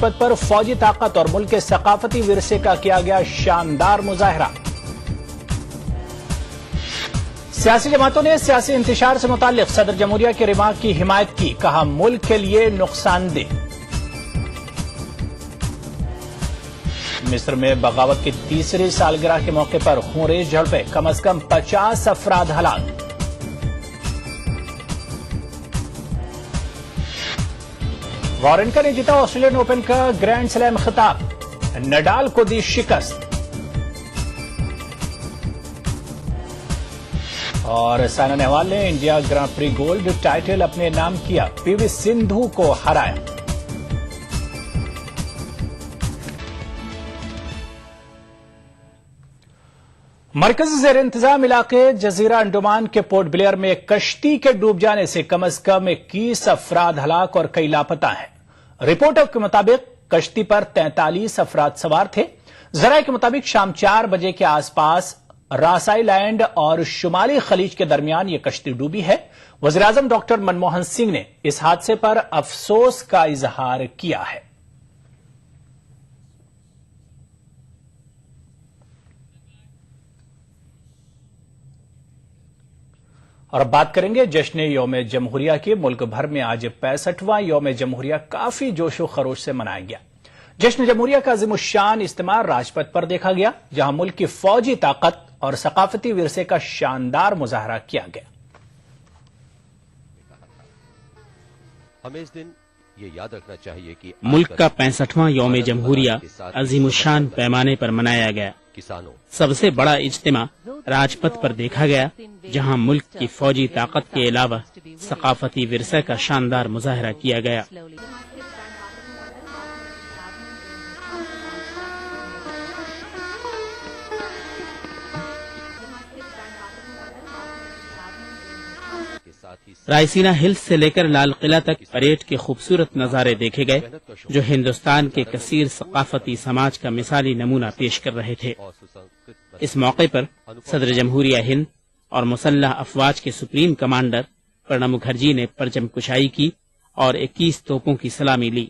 راجپتھ پر فوجی طاقت اور ملک کے ثقافتی ورثے کا کیا گیا شاندار مظاہرہ۔ سیاسی جماعتوں نے سیاسی انتشار سے متعلق صدر جمہوریہ کے ریمارک کی حمایت کی، کہا ملک کے لیے نقصان دہ۔ مصر میں بغاوت کی تیسری سالگرہ کے موقع پر خونریز جھڑپیں، کم از کم 50 افراد ہلاک۔ وارنکا نے جیتا آسٹریلین اوپن کا گرینڈ سلیم خطاب، نڈال کو دی شکست۔ اور سائنا نہوال نے انڈیا گراں پری گولڈ ٹائٹل اپنے نام کیا، پی وی سندھو کو ہرایا۔ مرکزی زیر انتظام علاقے جزیرہ انڈمان کے پورٹ بلیئر میں ایک کشتی کے ڈوب جانے سے کم از کم 21 افراد ہلاک اور کئی لاپتہ ہیں۔ رپورٹوں کے مطابق کشتی پر 43 افراد سوار تھے۔ ذرائع کے مطابق شام 4 بجے کے آس پاس راس آئی لینڈ اور شمالی خلیج کے درمیان یہ کشتی ڈوبی ہے۔ وزیراعظم ڈاکٹر منموہن سنگھ نے اس حادثے پر افسوس کا اظہار کیا ہے۔ اور اب بات کریں گے جشن یوم جمہوریہ کی۔ ملک بھر میں آج 65واں یوم جمہوریہ کافی جوش و خروش سے منایا گیا۔ جشن جمہوریہ کا عظیم الشان اجتماع راجپتھ پر دیکھا گیا، جہاں ملک کی فوجی طاقت اور ثقافتی ورثے کا شاندار مظاہرہ کیا گیا۔ ہمیں اس دن یہ یاد رکھنا چاہیے کہ ملک کا 65واں یوم جمہوریہ عظیم الشان پیمانے پر منایا گیا۔ سب سے بڑا اجتماع راجپتھ پر دیکھا گیا، جہاں ملک کی فوجی طاقت کے علاوہ ثقافتی ورثے کا شاندار مظاہرہ کیا گیا۔ رائسینا ہلز سے لے کر لال قلعہ تک پریڈ کے خوبصورت نظارے دیکھے گئے، جو ہندوستان کے کثیر ثقافتی سماج کا مثالی نمونہ پیش کر رہے تھے۔ اس موقع پر صدر جمہوریہ ہند اور مسلح افواج کے سپریم کمانڈر پرنب مکھرجی نے پرچم کشائی کی اور 21 توپوں کی سلامی لی۔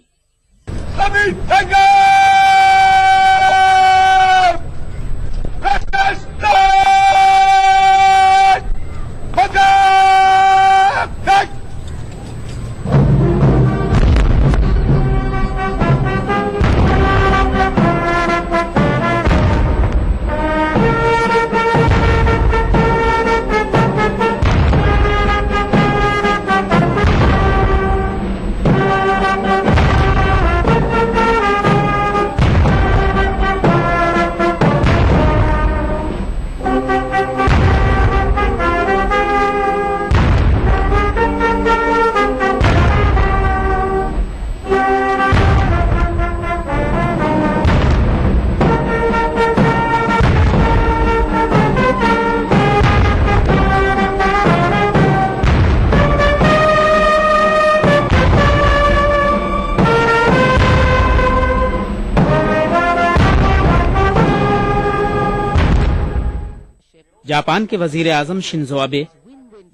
جاپان کے وزیر اعظم شنزو آبے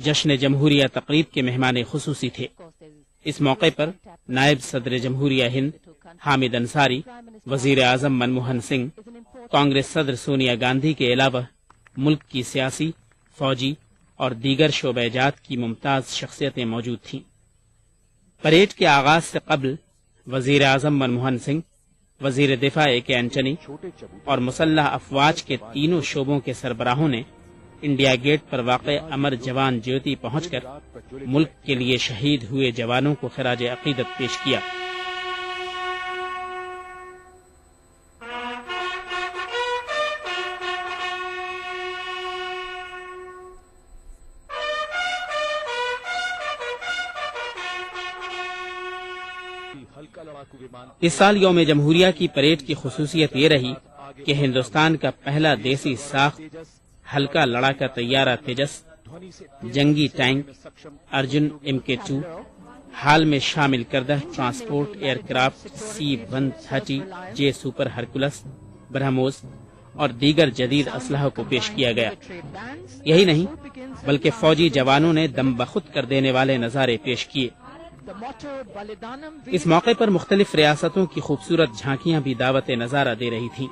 جشن جمہوریہ تقریب کے مہمان خصوصی تھے۔ اس موقع پر نائب صدر جمہوریہ ہند حامد انصاری، وزیر اعظم منموہن سنگھ، کانگریس صدر سونیا گاندھی کے علاوہ ملک کی سیاسی، فوجی اور دیگر شعبہ جات کی ممتاز شخصیتیں موجود تھیں۔ پریڈ کے آغاز سے قبل وزیر اعظم منموہن سنگھ، وزیر دفاع اے کے اینٹنی اور مسلح افواج کے تینوں شعبوں کے سربراہوں نے انڈیا گیٹ پر واقع امر جوان جیوتی پہنچ کر ملک کے لیے شہید ہوئے جوانوں کو خراج عقیدت پیش کیا۔ اس سال یوم جمہوریہ کی پریڈ کی خصوصیت یہ رہی کہ ہندوستان کا پہلا دیسی ساخت ہلکا لڑاکا طیارہ تیجس، جنگی ٹینک ارجن MK2، حال میں شامل کردہ transport aircraft C-130J super Hercules, BrahMos اور دیگر جدید اسلحہ کو پیش کیا گیا۔ یہی نہیں بلکہ فوجی جوانوں نے دم بخود کر دینے والے نظارے پیش کیے۔ اس موقع پر مختلف ریاستوں کی خوبصورت جھانکیاں بھی دعوت نظارہ دے رہی تھیں۔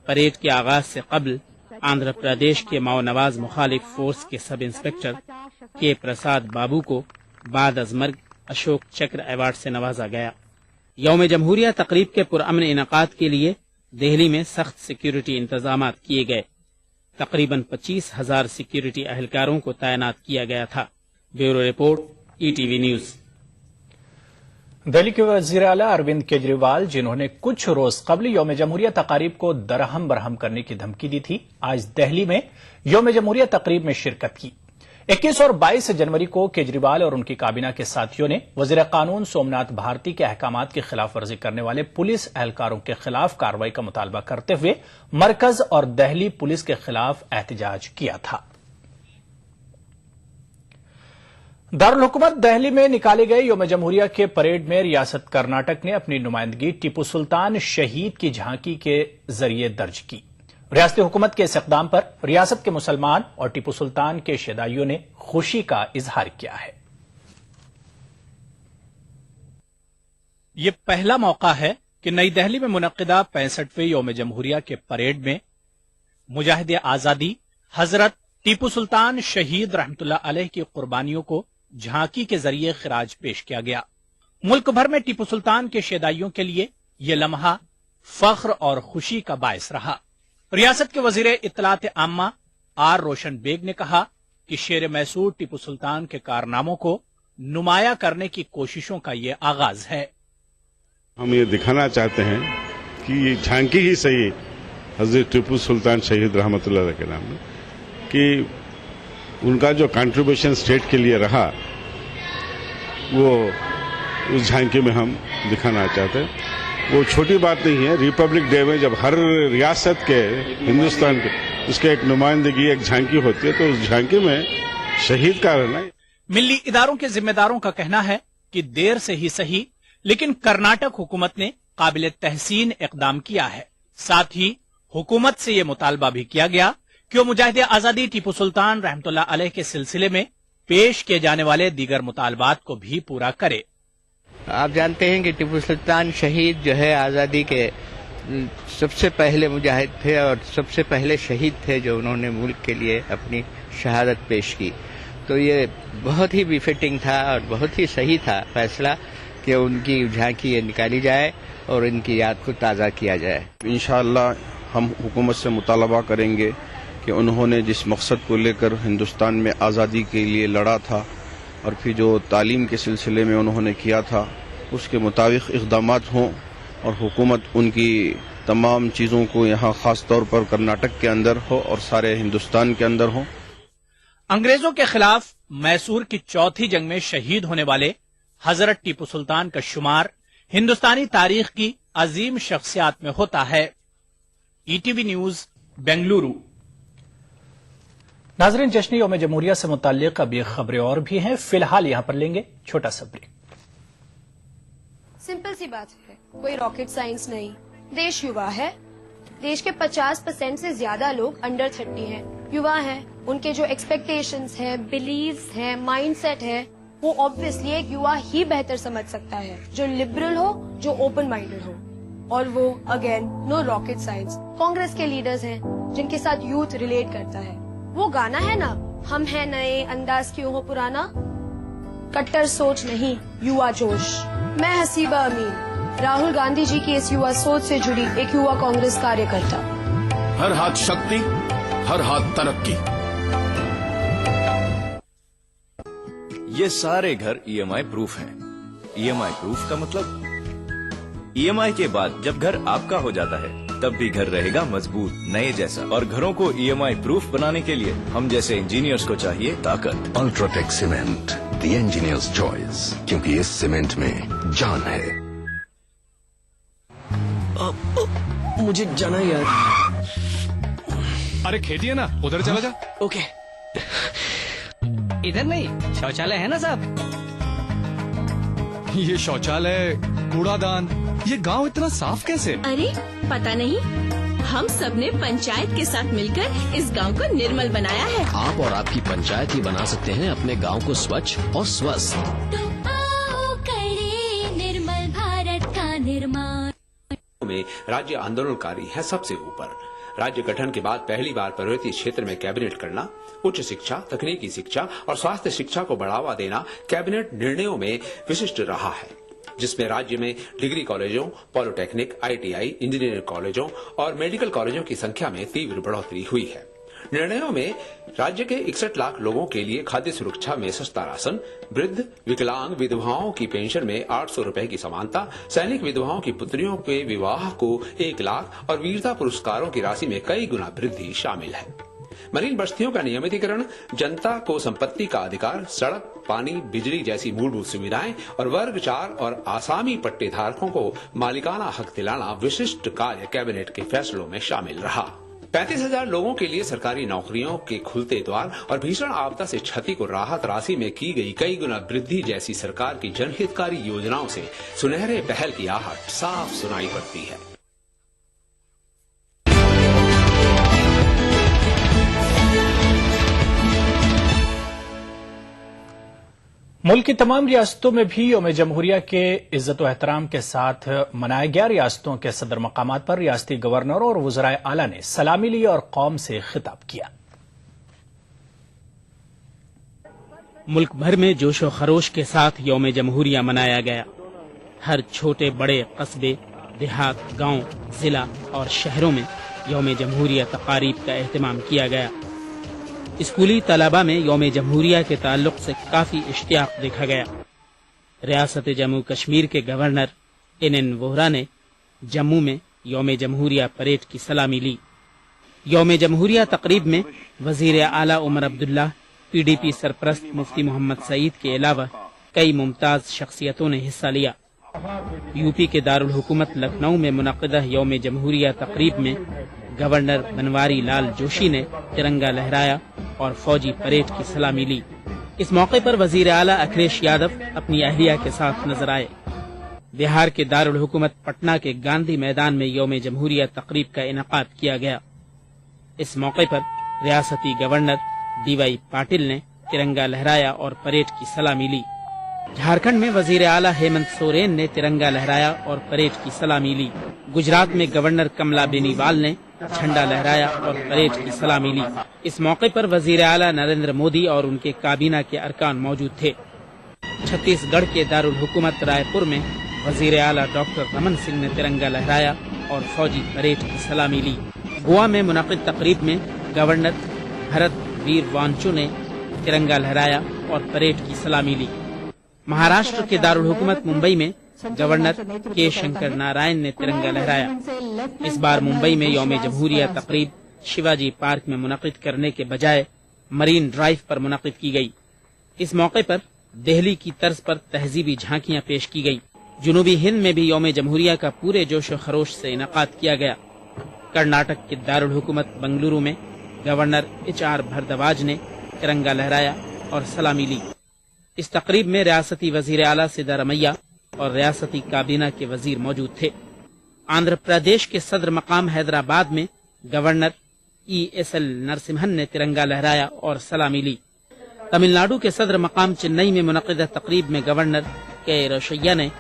پریڈ کے آغاز سے قبل آندھرا پردیش کے ماؤ نواز مخالف فورس کے سب انسپکٹر کے پرساد بابو کو بعد از مرگ اشوک چکر ایوارڈ سے نوازا گیا۔ یوم جمہوریہ تقریب کے پرامن انعقاد کے لیے دہلی میں سخت سیکیورٹی انتظامات کیے گئے۔ تقریباً 25,000 سیکیورٹی اہلکاروں کو تعینات کیا گیا تھا۔ Bureau report ETV news. Delhi کے وزیر اعلیٰ اروند کیجریوال، جنہوں نے کچھ روز قبل یوم جمہوریہ تقاریب کو درہم برہم کرنے کی دھمکی دی تھی، آج دہلی میں یوم جمہوریہ تقریب میں شرکت کی۔ 21 اور 22 جنوری کو کیجریوال اور ان کی کابینہ کے ساتھیوں نے وزیر قانون سومناتھ بھارتی کے احکامات کی خلاف ورزی کرنے والے پولیس اہلکاروں کے خلاف کارروائی کا مطالبہ کرتے ہوئے مرکز اور دہلی پولیس کے خلاف احتجاج کیا تھا۔ دارالحکومت دہلی میں نکالے گئے یوم جمہوریہ کے پریڈ میں ریاست کرناٹک نے اپنی نمائندگی ٹیپو سلطان شہید کی جھانکی کے ذریعے درج کی۔ ریاستی حکومت کے اس اقدام پر ریاست کے مسلمان اور ٹیپو سلطان کے شیدائیوں نے خوشی کا اظہار کیا ہے۔ یہ پہلا موقع ہے کہ نئی دہلی میں منعقدہ 65ویں یوم جمہوریہ کے پریڈ میں مجاہد آزادی حضرت ٹیپو سلطان شہید رحمت اللہ علیہ کی قربانیوں کو جھانکی کے ذریعے خراج پیش کیا گیا۔ ملک بھر میں ٹیپو سلطان کے شیدائیوں کے لیے یہ لمحہ فخر اور خوشی کا باعث رہا۔ ریاست کے وزیر اطلاعات عامہ آر روشن بیگ نے کہا کہ شیر میسور ٹیپو سلطان کے کارناموں کو نمایاں کرنے کی کوششوں کا یہ آغاز ہے۔ ہم یہ دکھانا چاہتے ہیں کہ یہ جھانکی ہی صحیح حضرت ٹیپو سلطان شہید رحمت اللہ علیہ کے نام میں، کہ ان کا جو کنٹریبیوشن اسٹیٹ کے لیے رہا وہ اس جھانکی میں ہم دکھانا چاہتے ہیں۔ وہ چھوٹی بات نہیں ہے، ریپبلک ڈے میں جب ہر ریاست کے ہندوستان کے اس کے ایک نمائندگی ایک جھانکی ہوتی ہے تو اس جھانکی میں شہید کا رہنا۔ ملی اداروں کے ذمہ داروں کا کہنا ہے کہ دیر سے ہی صحیح لیکن کرناٹک حکومت نے قابل تحسین اقدام کیا ہے۔ ساتھ ہی حکومت سے یہ مطالبہ بھی کیا گیا کہ وہ مجاہد آزادی ٹیپو سلطان رحمت اللہ علیہ کے سلسلے میں پیش کیے جانے والے دیگر مطالبات کو بھی پورا کرے۔ آپ جانتے ہیں کہ ٹیپو سلطان شہید جو ہے آزادی کے سب سے پہلے مجاہد تھے اور سب سے پہلے شہید تھے جو انہوں نے ملک کے لیے اپنی شہادت پیش کی۔ تو یہ بہت ہی بefitting تھا اور بہت ہی صحیح تھا فیصلہ کہ ان کی جھانکی نکالی جائے اور ان کی یاد کو تازہ کیا جائے۔ انشاءاللہ ہم حکومت سے مطالبہ کریں گے کہ انہوں نے جس مقصد کو لے کر ہندوستان میں آزادی کے لیے لڑا تھا اور پھر جو تعلیم کے سلسلے میں انہوں نے کیا تھا اس کے مطابق اقدامات ہوں اور حکومت ان کی تمام چیزوں کو یہاں خاص طور پر کرناٹک کے اندر ہو اور سارے ہندوستان کے اندر ہو۔ انگریزوں کے خلاف میسور کی چوتھی جنگ میں شہید ہونے والے حضرت ٹیپو سلطان کا شمار ہندوستانی تاریخ کی عظیم شخصیات میں ہوتا ہے۔ ETV news Bengaluru. ناظرین، جشن یوم جمہوریہ سے متعلق اب یہ خبریں اور بھی ہیں، فی الحال یہاں پر لیں گے چھوٹا سا بریک۔ سمپل سی بات ہے، کوئی راکٹ سائنس نہیں، دیش یووا ہے۔ دیش کے 50% سے زیادہ لوگ انڈر 30 ہیں، یووا ہیں۔ ان کے جو ایکسپیکٹیشنز ہیں، بلیفز ہیں، مائنڈ سیٹ ہے، وہ آبویسلی ایک یووا ہی بہتر سمجھ سکتا ہے، جو لبرل ہو، جو اوپن مائنڈڈ ہو۔ اور وہ again no rocket science. Congress کے لیڈرز ہیں جن کے ساتھ یوتھ ریلیٹ کرتا ہے۔ وہ گانا ہے نا، ہم ہیں نئے، انداز کیوں ہو پرانا، کٹر سوچ نہیں، یووا جوش۔ میں حسیبہ امین، راہل گاندھی جی کی اس یووا سوچ سے جڑی ایک یووا کانگریس کاریہ کرتا۔ ہر ہاتھ شکتی، ہر ہاتھ ترقی۔ یہ سارے گھر EMI پروف ہیں۔ EMI پروف کا مطلب EMI کے بعد جب گھر آپ کا ہو جاتا ہے تب بھی گھر رہے گا مضبوط، نئے جیسا۔ اور گھروں کو EMI پروف بنانے کے لیے ہم جیسے انجینئرز کو چاہیے طاقت۔ الٹراٹیک سیمنٹ، دی انجینئرز چوائس، کیونکہ اس سیمنٹ میں جان ہے۔ مجھے جانا یار۔ ارے کھیتی ہے نا، ادھر چلا جا۔ اوکے۔ इधर नहीं, शौचालय है ना साहब? ये शौचालय, कूड़ादान, ये गांव इतना साफ कैसे? अरे पता नहीं, हम सब ने पंचायत के साथ मिलकर इस गांव को निर्मल बनाया है। आप और आपकी पंचायत ही बना सकते हैं अपने गांव को स्वच्छ और स्वस्थ। तो आओ करें निर्मल भारत का निर्माण। में राज्य आंदोलनकारी है सबसे ऊपर। राज्य गठन के बाद पहली बार पर्वतीय क्षेत्र में कैबिनेट करना, उच्च शिक्षा, तकनीकी शिक्षा और स्वास्थ्य शिक्षा को बढ़ावा देना कैबिनेट निर्णयों में विशिष्ट रहा है, जिसमें राज्य में डिग्री कॉलेजों, पॉलिटेक्निक, आईटीआई, इंजीनियरिंग कॉलेजों और मेडिकल कॉलेजों की संख्या में तीव्र बढ़ोतरी हुई है। निर्णयों में राज्य के 61 लाख लोगों के लिए खाद्य सुरक्षा में सस्ता राशन, वृद्ध, विकलांग विधवाओं की पेंशन में 800 रुपए की समानता, सैनिक विधवाओं की पुत्रियों के विवाह को 1 लाख और वीरता पुरस्कारों की राशि में कई गुना वृद्धि शामिल है। मरीन बस्तियों का नियमितीकरण, जनता को संपत्ति का अधिकार, सड़क, पानी, बिजली जैसी मूलभूत सुविधाएं और वर्ग 4 और आसामी पट्टे धारकों को मालिकाना हक दिलाना विशिष्ट कार्य कैबिनेट के फैसलों में शामिल रहा। 35,000 लोगों के लिए सरकारी नौकरियों के खुलते द्वार और भीषण आपदा से क्षति को राहत राशि में की गई कई गुना वृद्धि जैसी सरकार की जनहितकारी योजनाओं से सुनहरे पहल की आहट साफ सुनाई पड़ती है। मुल्क की तमाम रियासतों में भी यौम जमहूरिया के इज्जत व एहतराम के साथ मनाया गया। रियासतों के सदर मकामात पर रियासती गवर्नरों और वज़राए आला ने सलामी ली और कौम से खिताब किया। मुल्क भर में जोश व खरोश के साथ यौम जमहूरिया मनाया गया। हर छोटे बड़े कस्बे, देहात, गांव, जिला और शहरों में यौम जमहूरिया तकारीब का एहतमाम किया गया। स्कूली तलबा में यौम जमहूरिया के ताल्लुक से काफी इश्तियाक देखा गया। रियासत जम्मू कश्मीर के गवर्नर NN वोहरा ने जम्मू में यौम जमहूरिया परेड की सलामी ली। यौम जमहूरिया तकरीब में वजीर आला उमर अब्दुल्ला, PDP सरपरस्त मुफ्ती मोहम्मद सईद के अलावा कई मुमताज शख्सियतों ने हिस्सा लिया। यूपी के दारुल हुकूमत लखनऊ में मुनक़िदा यौम जमहूरिया तकरीब में गवर्नर बनवारी लाल जोशी ने तिरंगा लहराया और फौजी परेड की सलामी ली। इस मौके पर वजीर आला अखिलेश यादव अपनी अहलिया के साथ नजर आए। बिहार के दारुल हुकूमत पटना के गांधी मैदान में यौम जमहूरिया तकरीब का इनेकाद किया गया। इस मौके पर रियासती गवर्नर DY पाटिल ने तिरंगा लहराया और परेड की सलामी ली। झारखंड में वजीर आला हेमंत सोरेन ने तिरंगा लहराया और परेड की सलामी ली। गुजरात में गवर्नर कमला बेनीवाल ने झंडा लहराया और परेड की सलामी ली। इस मौके पर वजीर आला नरेंद्र मोदी और उनके काबीना के अरकान मौजूद थे। छत्तीसगढ़ के दारुल हुकूमत रायपुर में वजीर आला डॉक्टर रमन सिंह ने तिरंगा लहराया और फौजी परेड की सलामी ली। गोवा में मुनक़िद तकरीब में गवर्नर भरत वीर वांचो ने तिरंगा लहराया और परेड की सलामी ली। महाराष्ट्र के दारुल हुकूमत मुंबई में गवर्नर के शंकर नारायण ने तिरंगा लहराया। इस बार मुंबई में यौम जमहूरिया तकरीब शिवाजी पार्क में मुनक़िद करने के बजाय मरीन ड्राइव पर मुनक़िद की गई। इस मौके पर दिल्ली की तर्ज पर तहजीबी झांकियां पेश की गई। जुनूबी हिंद में भी यौम जमहूरिया का पूरे जोश व खरोश से इनेकाद किया गया। कर्नाटक के दारुल हुकूमत बंगलुरु में गवर्नर HR भरद्वाज ने तिरंगा लहराया और सलामी ली। इस तकरीब में रियासती वजीर आला सिद्धारमैया और रियासती काबीना के वजीर मौजूद थे। आंध्र प्रदेश के सदर मकाम हैदराबाद में गवर्नर ESL नरसिम्हन ने तिरंगा लहराया और सलामी ली। तमिलनाडु के सदर मकाम चेन्नई में मुनक़िदा तकरीब में गवर्नर K रोशैया ने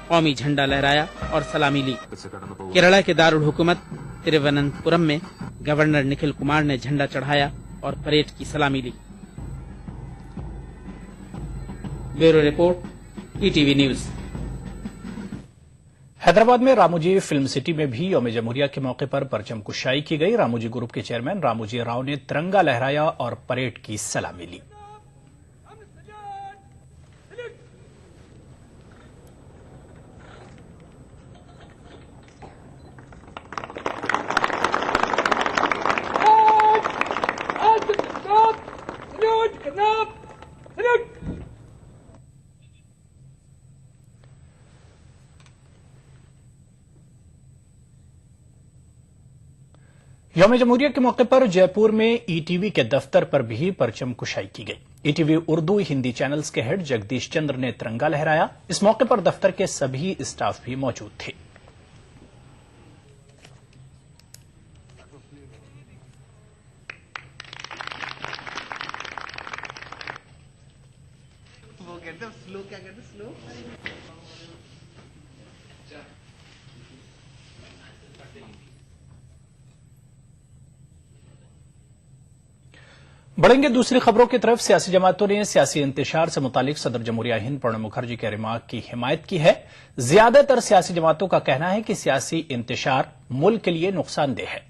कौमी झंडा लहराया और सलामी ली। केरला के दारुल हुकूमत तिरुवनंतपुरम में गवर्नर निखिल कुमार ने झंडा चढ़ाया और परेड की सलामी ली। Bureau report, ETV news. Hyderabad में रामोजी फिल्म सिटी में भी यौम जमहूरिया के मौके पर परचम कुशाई की गई। रामोजी ग्रुप के चेयरमैन रामोजी राव ने तिरंगा लहराया और परेड की सलामी ली। यौम जमहूरिया के मौके पर जयपुर में ईटीवी के दफ्तर पर भी परचम कुशाई की गई। ईटीवी उर्दू हिंदी चैनल्स के हेड जगदीश चंद्र ने तिरंगा लहराया। इस मौके पर दफ्तर के सभी स्टाफ भी मौजूद थे। वो कहते हैं स्लो, क्या कहते हैं स्लो? बढ़ेंगे दूसरी खबरों की तरफ। सियासी जमातों ने सियासी इंतशार से मुतालिक सदर जमहूरिया हिंद प्रणब मुखर्जी के रिमार्क की हिमायत की है। ज्यादातर सियासी जमातों का कहना है कि सियासी इंतशार मुल्क के लिए नुकसानदेह है।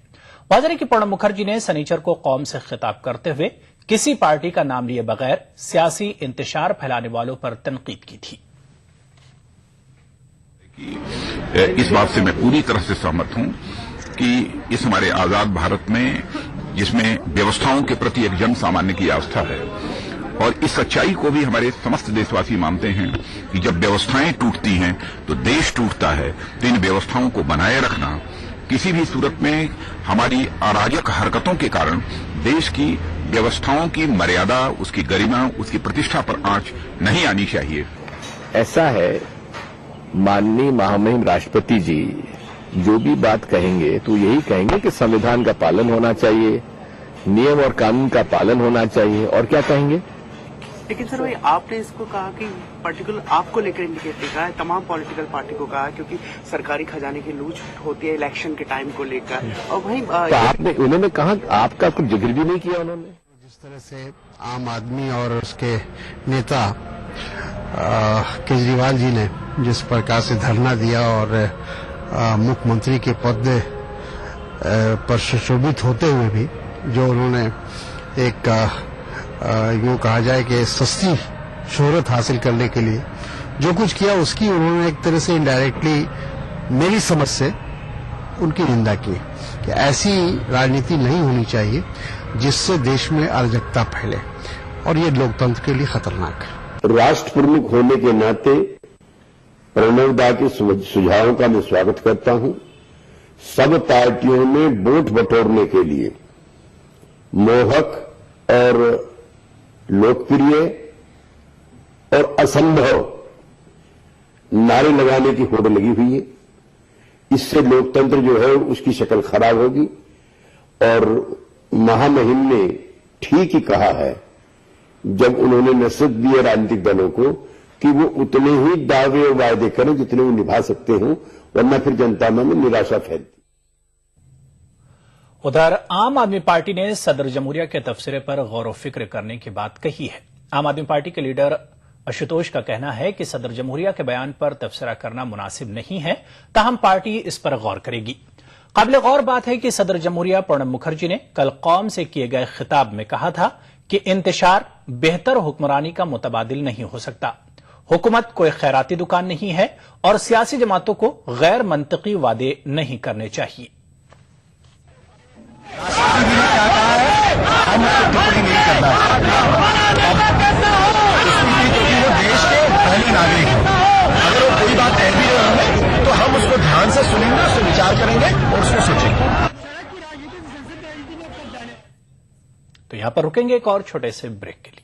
वाज़ेह है कि प्रणब मुखर्जी ने सनीचर को कौम से खिताब करते हुए किसी पार्टी का नाम लिए बगैर सियासी इंतशार फैलाने वालों पर तनकीद की थी। इस बात से मैं पूरी तरह से सहमत हूं कि इस हमारे आजाद भारत में, जिसमें व्यवस्थाओं के प्रति एक जन सामान्य की आस्था है, और इस सच्चाई को भी हमारे समस्त देशवासी मानते हैं कि जब व्यवस्थाएं टूटती हैं तो देश टूटता है। तो इन व्यवस्थाओं को बनाए रखना किसी भी सूरत में हमारी अराजक हरकतों के कारण देश की व्यवस्थाओं की मर्यादा, उसकी गरिमा, उसकी प्रतिष्ठा पर आंच नहीं आनी चाहिए। ऐसा है, माननीय महामहिम राष्ट्रपति जी जो भी बात कहेंगे तो यही कहेंगे कि संविधान का पालन होना चाहिए, नियम और कानून का पालन होना चाहिए, और क्या कहेंगे। लेकिन सर वही आपने इसको कहा कि पर्टिकुलर आपको लेकर इंडिकेट कहा है, तमाम पॉलिटिकल पार्टी को कहा, क्योंकि सरकारी खजाने की लूट होती है इलेक्शन के टाइम को लेकर। और वहीं तो आपने, उन्होंने कहा आपका कुछ जिक्र भी नहीं किया उन्होंने। जिस तरह से आम आदमी और उसके नेता केजरीवाल जी ने जिस प्रकार से धरना दिया और मुख्यमंत्री के पद पर सुशोभित होते हुए भी जो उन्होंने एक यूं कहा जाए कि सस्ती शोहरत हासिल करने के लिए जो कुछ किया, उसकी उन्होंने एक तरह से इनडायरेक्टली मेरी समझ से उनकी निंदा की कि ऐसी राजनीति नहीं होनी चाहिए जिससे देश में अराजकता फैले, और ये लोकतंत्र के लिए खतरनाक है। राष्ट्र प्रमुख होने के नाते प्रणब दा के सुझावों का मैं स्वागत करता हूं। सब पार्टियों में वोट बटोरने के लिए मोहक और लोकप्रिय और असंभव नारे लगाने की होड़ लगी हुई है। इससे लोकतंत्र जो है उसकी शक्ल खराब होगी, और महामहिम ने ठीक ही कहा है जब उन्होंने नसीहत दी है राजनीतिक दलों को कि वो उतने ही दावे और वायदे करें जितने वो निभा सकते हों, वरना फिर जनता में निराशा फैलती। उधर आम आदमी पार्टी ने सदर जमहूरिया के तबसरे पर गौर व फिक्र करने की बात कही है। आम आदमी पार्टी के लीडर आशुतोष का कहना है कि सदर जमहूरिया के बयान पर तबसरा करना मुनासिब नहीं है, ताहम पार्टी इस पर गौर करेगी। काबिल गौर बात है कि सदर जमहूरिया प्रणब मुखर्जी ने कल कौम से किए गए खिताब में कहा था कि इंतशार बेहतर हुक्मरानी का मुतबादिल नहीं हो सकता। हुकूमत कोई खैराती दुकान नहीं है और सियासी जमातों को गैर मंतकी वादे नहीं करने चाहिए। देश के पहले नागरिक हैं। अगर वो कोई बात कह भी रहे होंगे तो हम उसको ध्यान से सुनेंगे, उससे विचार करेंगे और उसको सोचेंगे। तो यहां पर रुकेंगे एक और छोटे से ब्रेक के लिए।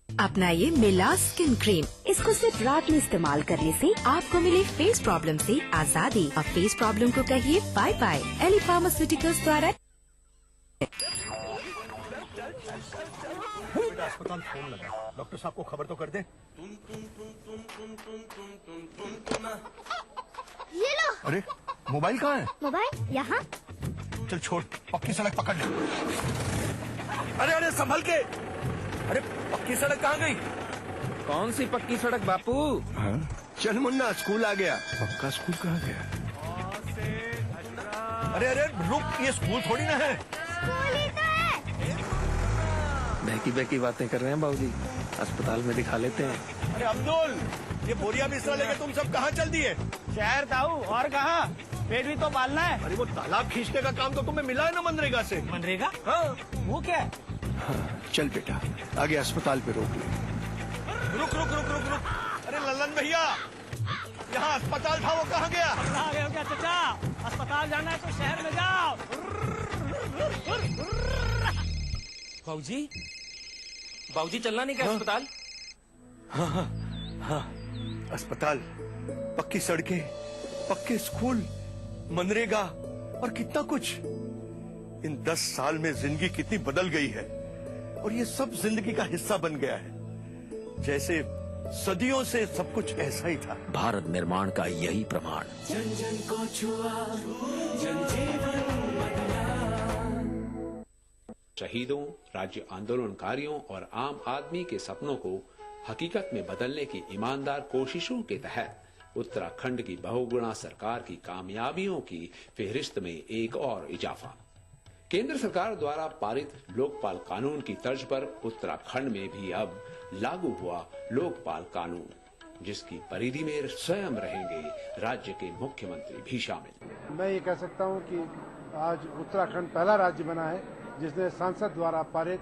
अपनाइए मिला स्किन क्रीम। इसको सिर्फ रात में इस्तेमाल करने से आपको मिले फेस प्रॉब्लम से आजादी। अब फेस प्रॉब्लम को कहिए बाय बाय। एली फार्मास्यूटिकल्स द्वारा। अस्पताल फोन लगा, डॉक्टर साहब को खबर तो कर दे। ये लो। अरे मोबाइल कहाँ है? मोबाइल यहाँ। चल छोड़, पक्की सड़क पकड़ ले। अरे अरे संभल के। अरे पक्की सड़क कहाँ गई? कौन सी पक्की सड़क बापू? हाँ? चल मुन्ना, स्कूल आ गया। पक्का स्कूल कहाँ गया? अरे अरे रुक, ये स्कूल थोड़ी ना है। बहकी बहकी बातें कर रहे हैं बाबूजी, अस्पताल में दिखा लेते हैं। अरे अब्दुल, ये बोरिया बिस्तर लेके तुम सब कहाँ चल दिए? शहर ताऊ, और कहाँ? पेट भी तो पालना है। अरे वो तालाब खींचने का काम तो तुम्हें मिला है ना मनरेगा से। मनरेगा? हाँ। वो क्या है? चल बेटा, आगे अस्पताल पे रोक ले। रुक रुक रुक रुक रुक, अरे लल्लन भैया, यहाँ अस्पताल था, वो कहाँ गया? आगे हो गया चाचा, अस्पताल जाना है तो शहर में जाओ। बाबूजी, बाबूजी चलना नहीं क्या अस्पताल? हाँ, अस्पताल, पक्की सड़कें, पक्के स्कूल, मनरेगा और कितना कुछ। इन 10 साल में जिंदगी कितनी बदल गई है और ये सब जिंदगी का हिस्सा बन गया है, जैसे सदियों से सब कुछ ऐसा ही था। भारत निर्माण का यही प्रमाण। जन जन को छुआ, जन जीवन बदला। शहीदों, राज्य आंदोलनकारियों और आम आदमी के सपनों को हकीकत में बदलने की ईमानदार कोशिशों के तहत उत्तराखंड की बहुगुणा सरकार की कामयाबियों की फेहरिस्त में एक और इजाफा। केंद्र सरकार द्वारा पारित लोकपाल कानून की तर्ज पर उत्तराखंड में भी अब लागू हुआ लोकपाल कानून, जिसकी परिधि में स्वयं रहेंगे राज्य के मुख्यमंत्री भी शामिल। मैं ये कह सकता हूँ कि आज उत्तराखंड पहला राज्य बना है जिसने संसद द्वारा पारित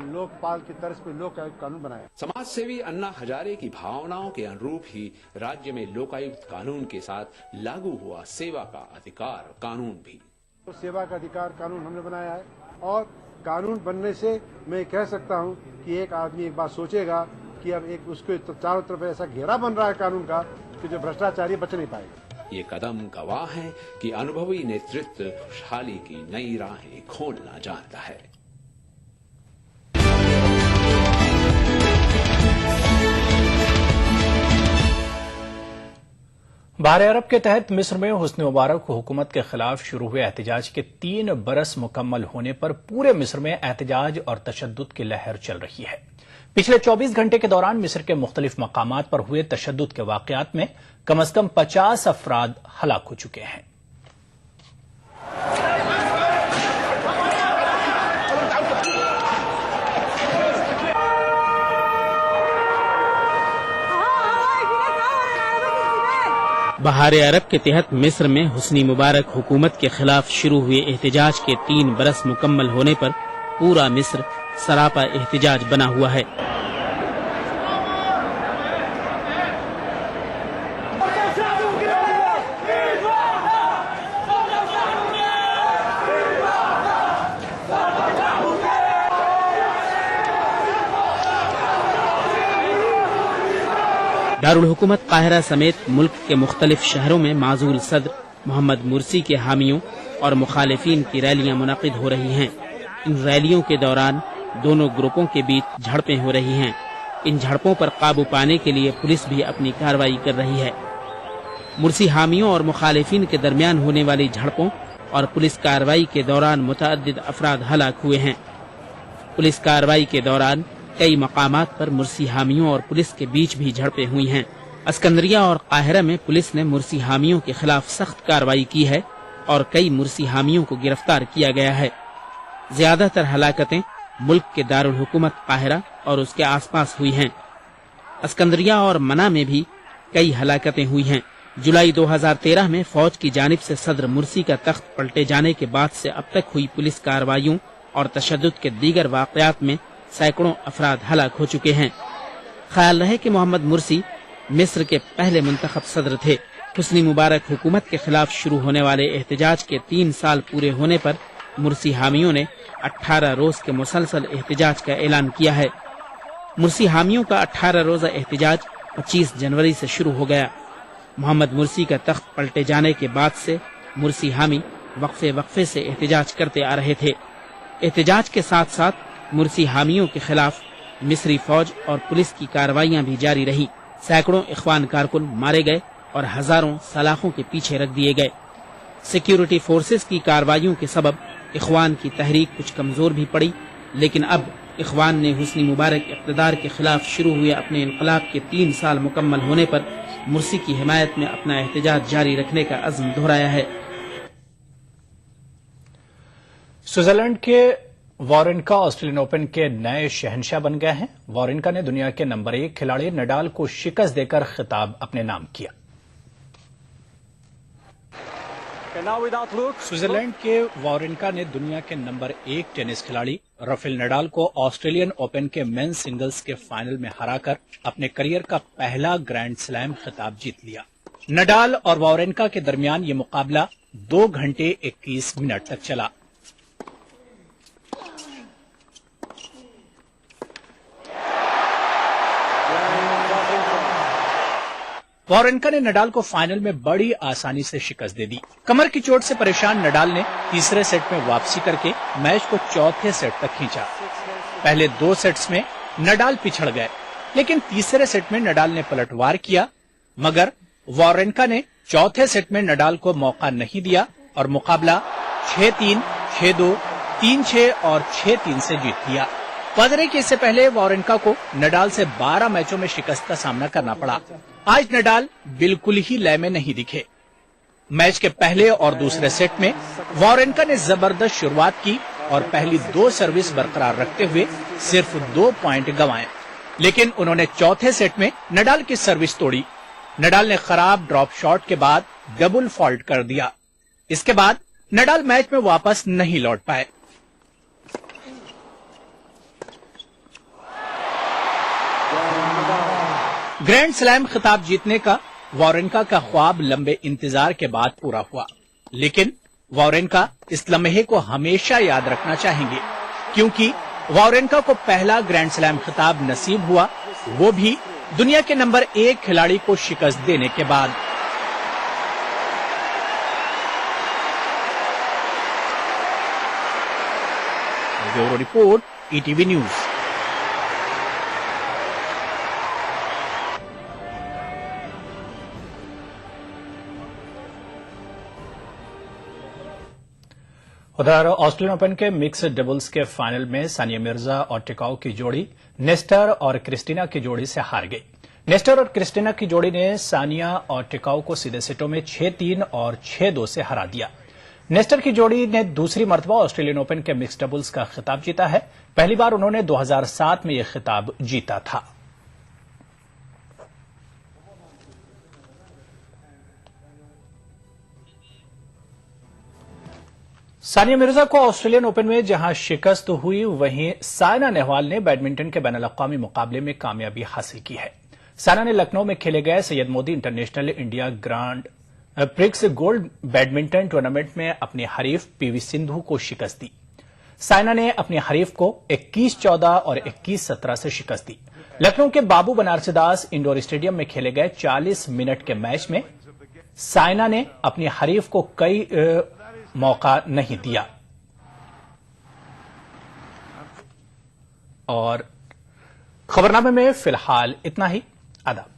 लोकपाल की तर्ज पर लोक आयुक्त कानून बनाया। समाज सेवी अन्ना हजारे की भावनाओं के अनुरूप ही राज्य में लोकायुक्त कानून के साथ लागू हुआ सेवा का अधिकार कानून भी। तो सेवा का अधिकार कानून हमने बनाया है और कानून बनने से मैं कह सकता हूं कि एक आदमी एक बात सोचेगा कि अब एक उसके चारों तरफ ऐसा घेरा बन रहा है कानून का कि जो भ्रष्टाचारी बच नहीं पाएगा। ये कदम गवाह है कि अनुभवी नेतृत्व खुशहाली की नई राहें खोलना जानता है। बाहर अरब के तहत मिस्र में हुस्न मुबारक हुकूमत के खिलाफ शुरू हुए एहतजाज के 3 बरस मुकम्मल होने पर पूरे मिस्र में एहतजाज और तशद्दुद की लहर चल रही है। पिछले 24 घंटे के दौरान मिस्र के मुख्तलिफ मकामात पर हुए तशद्दुद के वाकयात में कम से कम 50 अफराद हलाक हो चुके हैं। बहार अरब के तहत मिस्र में हुस्नी मुबारक हुकूमत के खिलाफ शुरू हुए एहतजाज के 3 बरस मुकम्मल होने पर पूरा मिस्र सरापा एहतजाज बना हुआ है। दारुल हुकूमत काहिरा समेत मुल्क के मुख्तलिफ शहरों में माजूल सदर मोहम्मद मुर्सी के हामियों और मुखालिफिन की रैलियां मुनक़िद हो रही हैं। इन रैलियों के दौरान दोनों ग्रुपों के बीच झड़पें हो रही हैं। इन झड़पों पर काबू पाने के लिए पुलिस भी अपनी कार्रवाई कर रही है। मुर्सी हामियों और मुखालिफिन के दरमियान होने वाली झड़पों और पुलिस कार्रवाई के दौरान मुतअद्दिद अफराद हलाक हुए हैं। पुलिस कार्रवाई के दौरान कई मकामात पर मुर्सी हामियों और पुलिस के बीच भी झड़पें हुई हैं। अस्कंदरिया और काहिरा में पुलिस ने मुर्सी हामियों के खिलाफ सख्त कार्रवाई की है और कई मुर्सी हामियों को गिरफ्तार किया गया है। ज्यादातर हलाकतें मुल्क के दारुल हुकूमत काहिरा और उसके आसपास हुई हैं। अस्कंदरिया और मना में भी कई हलाकतें हुई हैं। जुलाई 2013 में फौज की जानिब से सदर मुर्सी का तख्त पलटे जाने के बाद से अब तक हुई पुलिस कार्रवाइयों और तशद्दुद के दीगर वाकयात में सैकड़ों अफराद हलाक हो चुके हैं। ख्याल रहे कि मोहम्मद मुर्सी मिस्र के पहले मुंतखब सदर थे। हुस्नी मुबारक हुकूमत के खिलाफ शुरू होने वाले एहतजाज के 3 साल पूरे होने पर मुर्सी हामियों ने 18 रोज के मुसलसल एहतजाज का ऐलान किया है। मुर्सी हामियों का 18 रोजा एहतजाज 25 जनवरी से शुरू हो गया। मोहम्मद मुर्सी का तख्त पलटे जाने के बाद से मुर्सी हामी वक्फे से एहतजाज करते आ रहे थे। एहतजाज के साथ साथ मुर्सी हामियों के खिलाफ मिस्री फौज और पुलिस की कार्रवाइयां भी जारी रही। सैकड़ों इख्वान कारकुन मारे गए और हजारों सलाखों के पीछे रख दिए गए। सिक्योरिटी फोर्सेस की कार्रवाइयों के सबब इख्वान की तहरीक कुछ कमजोर भी पड़ी, लेकिन अब इख्वान ने हुस्नी मुबारक इक़्तिदार के खिलाफ शुरू हुए अपने इनकलाब के 3 साल मुकम्मल होने पर मुर्सी की हिमायत में अपना एहतजाज जारी रखने का अज़्म दोहराया है। स्विट्जरलैंड के वॉरिनका ऑस्ट्रेलियन ओपन के नए शहंशाह बन गए हैं। वॉरिनका ने दुनिया के नंबर 1 खिलाड़ी नडाल को शिकस्त देकर खिताब अपने नाम किया। स्विट्जरलैंड के वावरिंका ने दुनिया के नंबर 1 टेनिस खिलाड़ी राफेल नडाल को ऑस्ट्रेलियन ओपन के मेंस सिंगल्स के फाइनल में हराकर अपने करियर का पहला ग्रैंड स्लैम खिताब जीत लिया। नडाल और वावरिंका के दरमियान ये मुकाबला 2 घंटे 21 मिनट तक चला। वावरिंका ने नडाल को फाइनल में बड़ी आसानी से शिकस्त दे दी। कमर की चोट से परेशान नडाल ने तीसरे सेट में वापसी करके मैच को चौथे सेट तक खींचा। पहले 2 सेट्स में नडाल पिछड़ गए, लेकिन तीसरे सेट में नडाल ने पलटवार किया, मगर वावरिंका ने चौथे सेट में नडाल को मौका नहीं दिया और मुकाबला 6-3, 6-2, 3-6 और 6-3 से जीत लिया। वादरे कि इससे पहले वावरिंका को नडाल से 12 मैचों में शिकस्त का सामना करना पड़ा। आज नडाल बिल्कुल ही लय में नहीं दिखे। मैच के पहले और दूसरे सेट में वावरिंका ने जबरदस्त शुरुआत की और पहली 2 सर्विस बरकरार रखते हुए सिर्फ 2 पॉइंट गंवाए, लेकिन उन्होंने चौथे सेट में नडाल की सर्विस तोड़ी। नडाल ने खराब ड्रॉप शॉट के बाद डबल फॉल्ट कर दिया। इसके बाद नडाल मैच में वापस नहीं लौट पाए। ग्रैंड स्लैम खिताब जीतने का वावरिंका का ख्वाब लंबे इंतजार के बाद पूरा हुआ, लेकिन वावरिंका इस लम्हे को हमेशा याद रखना चाहेंगे, क्योंकि वावरिंका को पहला ग्रैंड स्लैम खिताब नसीब हुआ, वो भी दुनिया के नंबर 1 खिलाड़ी को शिकस्त देने के बाद। Bureau report, ETV news. उधर ऑस्ट्रेलियन ओपन के मिक्स्ड डबल्स के फाइनल में सानिया मिर्जा और टिकाऊ की जोड़ी नेस्टर और क्रिस्टीना की जोड़ी से हार गई। नेस्टर और क्रिस्टीना की जोड़ी ने सानिया और टिकाऊ को सीधे सेटों में 6-3 और 6-2 से हरा दिया। नेस्टर की जोड़ी ने दूसरी मर्तबा ऑस्ट्रेलियन ओपन के मिक्स्ड डबल्स का खिताब जीता है। पहली बार उन्होंने 2007 में यह खिताब जीता था। सानिया मिर्जा को ऑस्ट्रेलियन ओपन में जहां शिकस्त हुई, वहीं साइना नेहवाल ने बैडमिंटन के बैनुल-अक़वामी मुकाबले में कामयाबी हासिल की है। साइना ने लखनऊ में खेले गए Syed Modi international India grand prix gold badminton tournament में अपनी हरीफ PV सिंधु को शिकस्त दी। साइना ने अपनी हरीफ को 21-14 और 21-17 से शिकस्त दी। लखनऊ के बाबू बनारसीदास इंडोर स्टेडियम में खेले गए 40 मिनट के मैच में साइना ने अपनी हरीफ को कई मौका नहीं दिया। और खबरनामे में फिलहाल इतना ही। आदाब।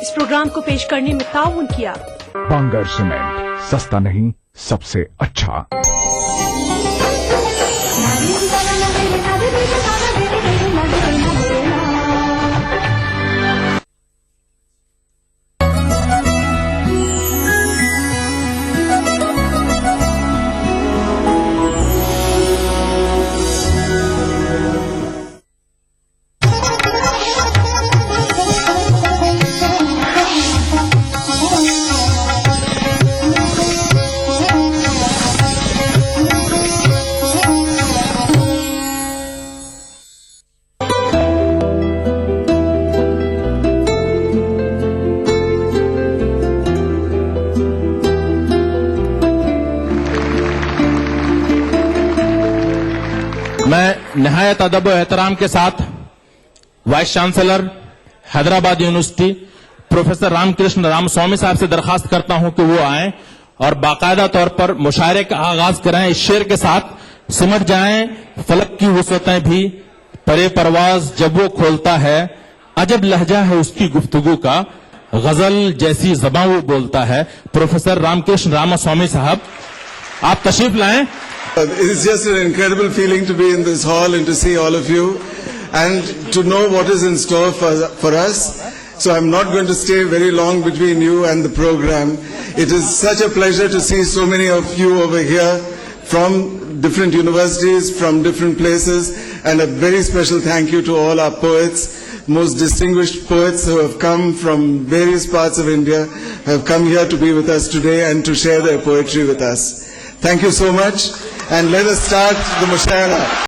इस प्रोग्राम को पेश करने में ताउन किया बांगर सीमेंट, सस्ता नहीं सबसे अच्छा। मैं निहायत अदब और एहतराम के साथ vice chancellor Hyderabad university professor Ramakrishna Ramaswamy sahab से दरखास्त करता हूं कि वो आए और बाकायदा तौर पर मुशायरे का आगाज करें। इस शेर के साथ सिमट जाएं फलक की वुसअतें भी परे परवाज जब वो खोलता है, अजब लहजा है उसकी गुफ्तगू का, गजल जैसी ज़बां वो बोलता है। प्रोफेसर रामकृष्ण रामस्वामी साहब, आप तशरीफ लाएं। It's just an incredible feeling to be in this hall and to see all of you and to know what is in store for us. So I'm not going to stay very long between you and the program. It is such a pleasure to see so many of you over here from different universities, from different places, and a very special thank you to all our poets, most distinguished poets who have come from various parts of India, have come here to be with us today and to share their poetry with us. Thank you so much, and let us start the Mushaira.